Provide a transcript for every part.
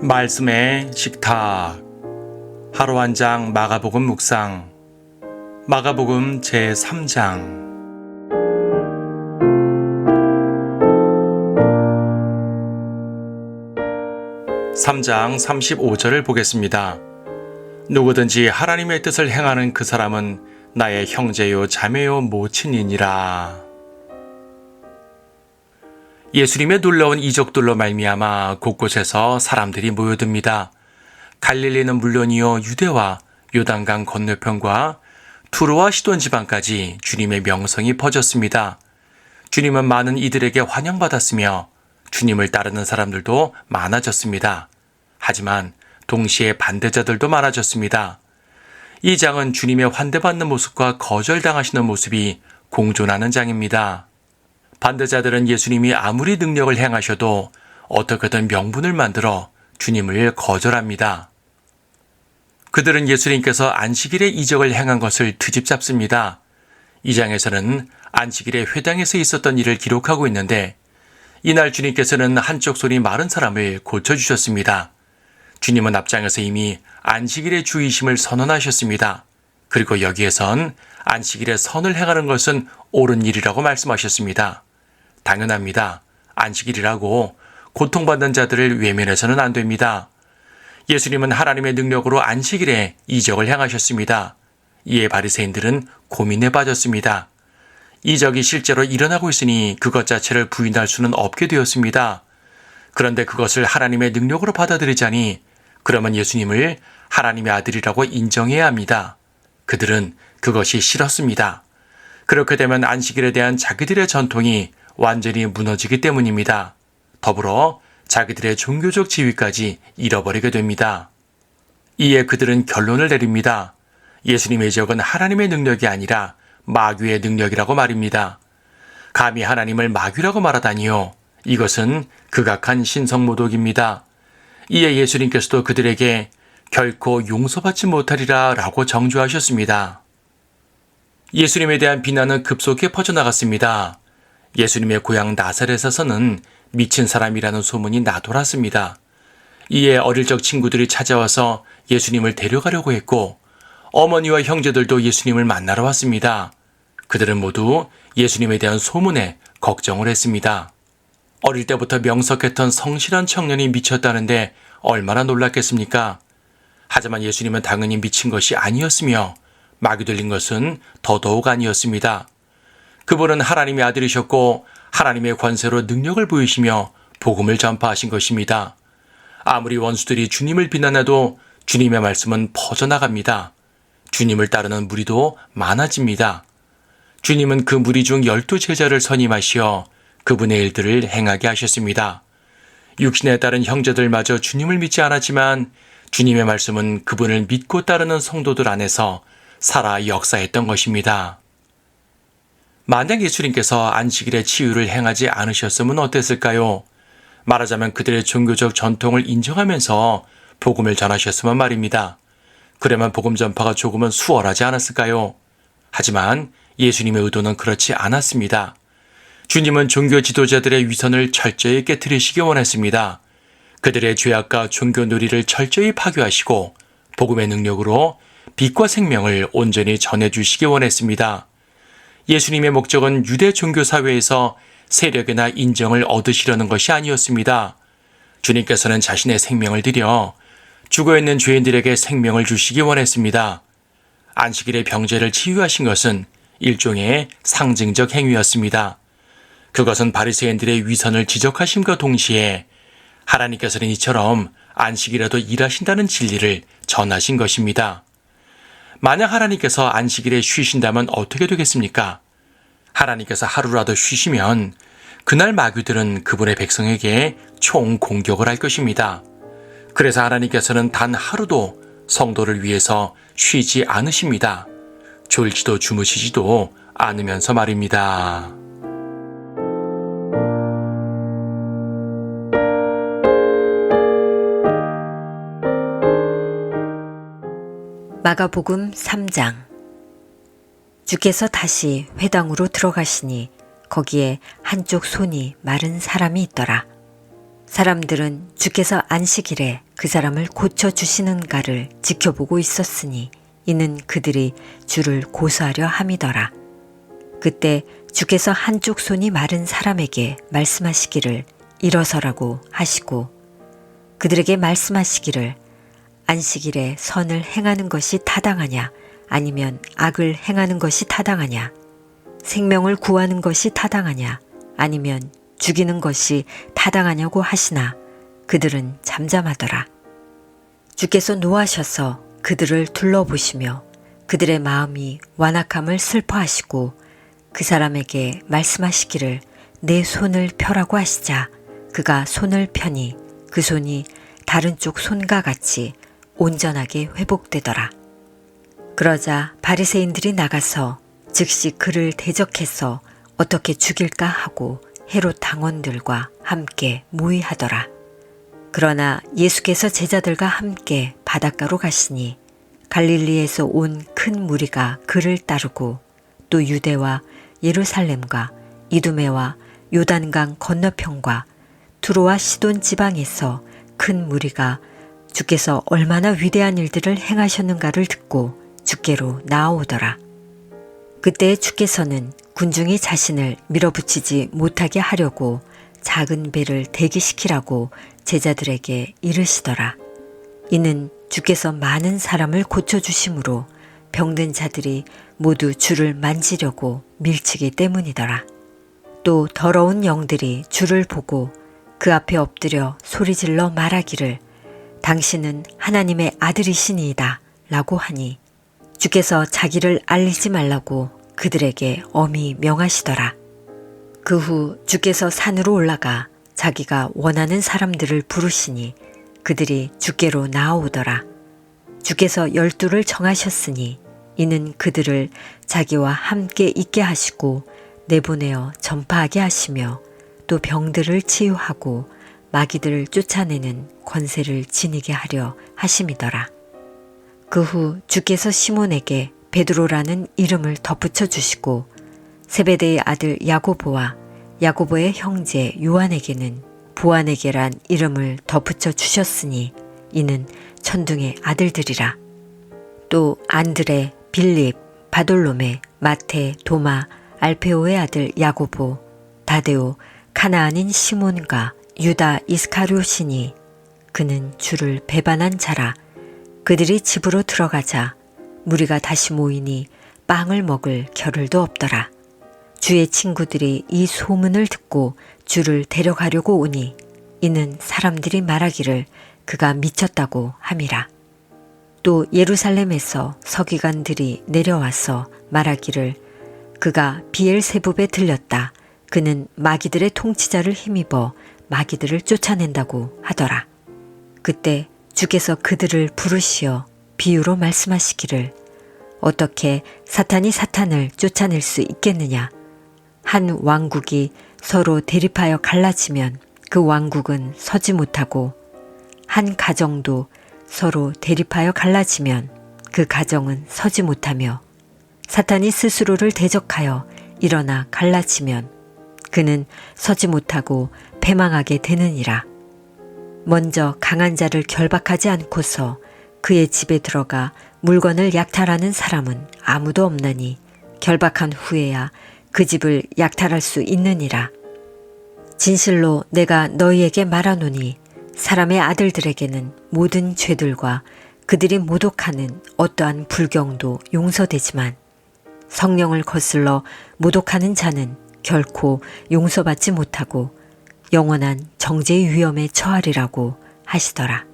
말씀의 식탁. 하루 한 장 마가복음 묵상. 마가복음 제3장. 3장 35절을 보겠습니다. 누구든지 하나님의 뜻을 행하는 그 사람은 나의 형제요 자매요 모친이니라. 예수님의 놀라운 이적들로 말미암아 곳곳에서 사람들이 모여듭니다. 갈릴리는 물론이요 유대와 요단강 건너편과 투로와 시돈 지방까지 주님의 명성이 퍼졌습니다. 주님은 많은 이들에게 환영받았으며 주님을 따르는 사람들도 많아졌습니다. 하지만 동시에 반대자들도 많아졌습니다. 이 장은 주님의 환대받는 모습과 거절당하시는 모습이 공존하는 장입니다. 반대자들은 예수님이 아무리 능력을 행하셔도 어떻게든 명분을 만들어 주님을 거절합니다. 그들은 예수님께서 안식일에 이적을 행한 것을 트집잡습니다. 이 장에서는 안식일에 회당에서 있었던 일을 기록하고 있는데 이날 주님께서는 한쪽 손이 마른 사람을 고쳐주셨습니다. 주님은 앞장에서 이미 안식일의 주이심을 선언하셨습니다. 그리고 여기에선 안식일에 선을 행하는 것은 옳은 일이라고 말씀하셨습니다. 당연합니다. 안식일이라고 고통받는 자들을 외면해서는 안 됩니다. 예수님은 하나님의 능력으로 안식일에 이적을 행하셨습니다. 이에 바리새인들은 고민에 빠졌습니다. 이적이 실제로 일어나고 있으니 그것 자체를 부인할 수는 없게 되었습니다. 그런데 그것을 하나님의 능력으로 받아들이자니 그러면 예수님을 하나님의 아들이라고 인정해야 합니다. 그들은 그것이 싫었습니다. 그렇게 되면 안식일에 대한 자기들의 전통이 완전히 무너지기 때문입니다. 더불어 자기들의 종교적 지위까지 잃어버리게 됩니다. 이에 그들은 결론을 내립니다. 예수님의 이적은 하나님의 능력이 아니라 마귀의 능력이라고 말입니다. 감히 하나님을 마귀라고 말하다니요. 이것은 극악한 신성모독입니다. 이에 예수님께서도 그들에게 결코 용서받지 못하리라 라고 정죄하셨습니다. 예수님에 대한 비난은 급속히 퍼져나갔습니다. 예수님의 고향 나사렛에서는 미친 사람이라는 소문이 나돌았습니다. 이에 어릴 적 친구들이 찾아와서 예수님을 데려가려고 했고 어머니와 형제들도 예수님을 만나러 왔습니다. 그들은 모두 예수님에 대한 소문에 걱정을 했습니다. 어릴 때부터 명석했던 성실한 청년이 미쳤다는데 얼마나 놀랐겠습니까? 하지만 예수님은 당연히 미친 것이 아니었으며 마귀 들린 것은 더더욱 아니었습니다. 그분은 하나님의 아들이셨고 하나님의 권세로 능력을 보이시며 복음을 전파하신 것입니다. 아무리 원수들이 주님을 비난해도 주님의 말씀은 퍼져나갑니다. 주님을 따르는 무리도 많아집니다. 주님은 그 무리 중 12제자를 선임하시어 그분의 일들을 행하게 하셨습니다. 육신에 따른 형제들마저 주님을 믿지 않았지만 주님의 말씀은 그분을 믿고 따르는 성도들 안에서 살아 역사했던 것입니다. 만약 예수님께서 안식일에 치유를 행하지 않으셨으면 어땠을까요? 말하자면 그들의 종교적 전통을 인정하면서 복음을 전하셨으면 말입니다. 그러면 복음 전파가 조금은 수월하지 않았을까요? 하지만 예수님의 의도는 그렇지 않았습니다. 주님은 종교 지도자들의 위선을 철저히 깨트리시기 원했습니다. 그들의 죄악과 종교 놀이를 철저히 파괴하시고 복음의 능력으로 빛과 생명을 온전히 전해주시기 원했습니다. 예수님의 목적은 유대 종교 사회에서 세력이나 인정을 얻으시려는 것이 아니었습니다. 주님께서는 자신의 생명을 드려 죽어있는 죄인들에게 생명을 주시기 원했습니다. 안식일의 병자를 치유하신 것은 일종의 상징적 행위였습니다. 그것은 바리새인들의 위선을 지적하심과 동시에 하나님께서는 이처럼 안식일에도 일하신다는 진리를 전하신 것입니다. 만약 하나님께서 안식일에 쉬신다면 어떻게 되겠습니까? 하나님께서 하루라도 쉬시면 그날 마귀들은 그분의 백성에게 총공격을 할 것입니다. 그래서 하나님께서는 단 하루도 성도를 위해서 쉬지 않으십니다. 졸지도 주무시지도 않으면서 말입니다. 마가복음 3장. 주께서 다시 회당으로 들어가시니 거기에 한쪽 손이 마른 사람이 있더라. 사람들은 주께서 안식일에 그 사람을 고쳐주시는가를 지켜보고 있었으니 이는 그들이 주를 고소하려 함이더라. 그때 주께서 한쪽 손이 마른 사람에게 말씀하시기를 일어서라고 하시고 그들에게 말씀하시기를 안식일에 선을 행하는 것이 타당하냐 아니면 악을 행하는 것이 타당하냐 생명을 구하는 것이 타당하냐 아니면 죽이는 것이 타당하냐고 하시나 그들은 잠잠하더라. 주께서 노하셔서 그들을 둘러보시며 그들의 마음이 완악함을 슬퍼하시고 그 사람에게 말씀하시기를 내 손을 펴라고 하시자 그가 손을 펴니 그 손이 다른 쪽 손과 같이 온전하게 회복되더라. 그러자 바리새인들이 나가서 즉시 그를 대적해서 어떻게 죽일까 하고 헤롯 당원들과 함께 모의하더라. 그러나 예수께서 제자들과 함께 바닷가로 가시니 갈릴리에서 온 큰 무리가 그를 따르고 또 유대와 예루살렘과 이두메와 요단강 건너편과 두로와 시돈 지방에서 큰 무리가 주께서 얼마나 위대한 일들을 행하셨는가를 듣고 주께로 나아오더라. 그때 주께서는 군중이 자신을 밀어붙이지 못하게 하려고 작은 배를 대기시키라고 제자들에게 이르시더라. 이는 주께서 많은 사람을 고쳐주심으로 병든 자들이 모두 주를 만지려고 밀치기 때문이더라. 또 더러운 영들이 주를 보고 그 앞에 엎드려 소리질러 말하기를 당신은 하나님의 아들이시니이다 라고 하니 주께서 자기를 알리지 말라고 그들에게 엄히 명하시더라. 그 후 주께서 산으로 올라가 자기가 원하는 사람들을 부르시니 그들이 주께로 나아오더라. 주께서 12를 정하셨으니 이는 그들을 자기와 함께 있게 하시고 내보내어 전파하게 하시며 또 병들을 치유하고 마귀들을 쫓아내는 권세를 지니게 하려 하심이더라. 그 후 주께서 시몬에게 베드로라는 이름을 덧붙여 주시고 세베대의 아들 야고보와 야고보의 형제 요한에게는 보아네게란 이름을 덧붙여 주셨으니 이는 천둥의 아들들이라. 또 안드레, 빌립, 바돌로메, 마테, 도마, 알페오의 아들 야고보, 다데오, 가나안인 시몬과 유다 이스카리옷이니 그는 주를 배반한 자라. 그들이 집으로 들어가자 무리가 다시 모이니 빵을 먹을 겨를도 없더라. 주의 친구들이 이 소문을 듣고 주를 데려가려고 오니 이는 사람들이 말하기를 그가 미쳤다고 함이라. 또 예루살렘에서 서기관들이 내려와서 말하기를 그가 비엘세붑에 들렸다. 그는 마귀들의 통치자를 힘입어 마귀들을 쫓아낸다고 하더라. 그때 주께서 그들을 부르시어 비유로 말씀하시기를 어떻게 사탄이 사탄을 쫓아낼 수 있겠느냐. 한 왕국이 서로 대립하여 갈라지면 그 왕국은 서지 못하고 한 가정도 서로 대립하여 갈라지면 그 가정은 서지 못하며 사탄이 스스로를 대적하여 일어나 갈라지면 그는 서지 못하고 패망하게 되느니라. 먼저 강한 자를 결박하지 않고서 그의 집에 들어가 물건을 약탈하는 사람은 아무도 없나니 결박한 후에야 그 집을 약탈할 수 있느니라. 진실로 내가 너희에게 말하노니 사람의 아들들에게는 모든 죄들과 그들이 모독하는 어떠한 불경도 용서되지만 성령을 거슬러 모독하는 자는 결코 용서받지 못하고 영원한 정죄의 위험에 처하리라고 하시더라.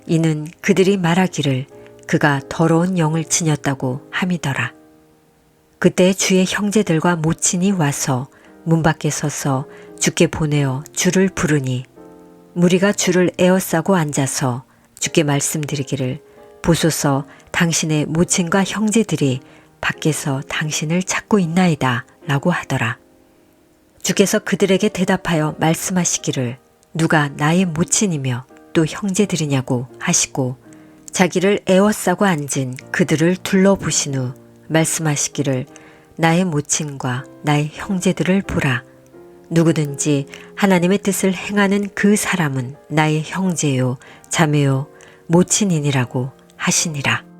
이는 그들이 말하기를 그가 더러운 영을 지녔다고 함이더라. 그때 주의 형제들과 모친이 와서 문 밖에 서서 주께 보내어 주를 부르니 무리가 주를 에워싸고 앉아서 주께 말씀드리기를 보소서 당신의 모친과 형제들이 밖에서 당신을 찾고 있나이다 라고 하더라. 주께서 그들에게 대답하여 말씀하시기를 누가 나의 모친이며 또 형제들이냐고 하시고 자기를 에워싸고 앉은 그들을 둘러보신 후 말씀하시기를 나의 모친과 나의 형제들을 보라. 누구든지 하나님의 뜻을 행하는 그 사람은 나의 형제요, 자매요, 모친이니라고 하시니라.